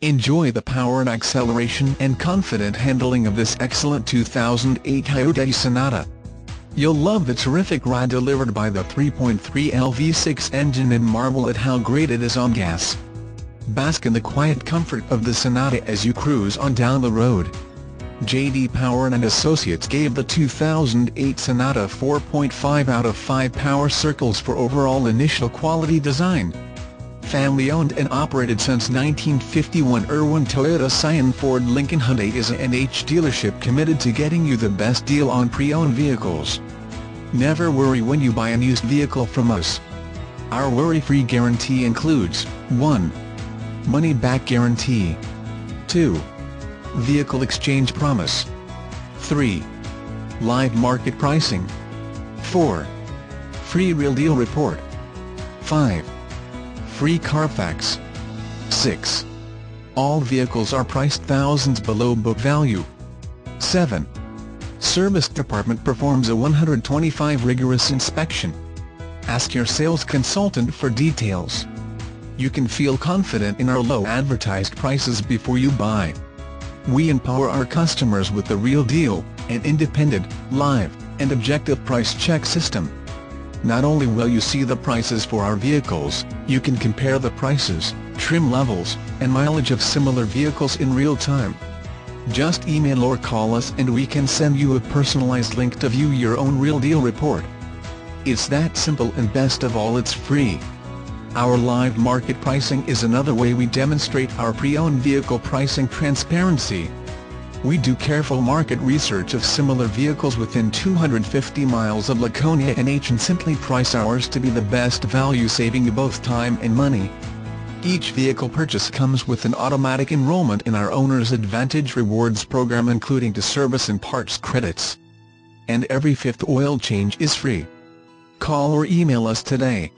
Enjoy the power and acceleration and confident handling of this excellent 2008 Hyundai Sonata. You'll love the terrific ride delivered by the 3.3L V6 engine and marvel at how great it is on gas. Bask in the quiet comfort of the Sonata as you cruise on down the road. J.D. Power and Associates gave the 2008 Sonata 4.5 out of 5 power circles for overall initial quality design. Family-owned and operated since 1951, Irwin Toyota Scion Ford Lincoln Hyundai is an NH dealership committed to getting you the best deal on pre-owned vehicles. Never worry when you buy a used vehicle from us. Our worry-free guarantee includes 1. Money-back guarantee. 2. Vehicle exchange promise. 3. Live market pricing. 4. Free Real Deal report. 5. Free Carfax. 6. All vehicles are priced thousands below book value. 7. Service department performs a 125 rigorous inspection. Ask your sales consultant for details. You can feel confident in our low advertised prices before you buy. We empower our customers with the Real Deal, an independent, live, and objective price check system. Not only will you see the prices for our vehicles, you can compare the prices, trim levels, and mileage of similar vehicles in real time. Just email or call us and we can send you a personalized link to view your own Real Deal report. It's that simple, and best of all, it's free. Our live market pricing is another way we demonstrate our pre-owned vehicle pricing transparency. We do careful market research of similar vehicles within 250 miles of Laconia NH and simply price ours to be the best value, saving you both time and money. Each vehicle purchase comes with an automatic enrollment in our Owner's Advantage Rewards program, including to service and parts credits. And every 5th oil change is free. Call or email us today.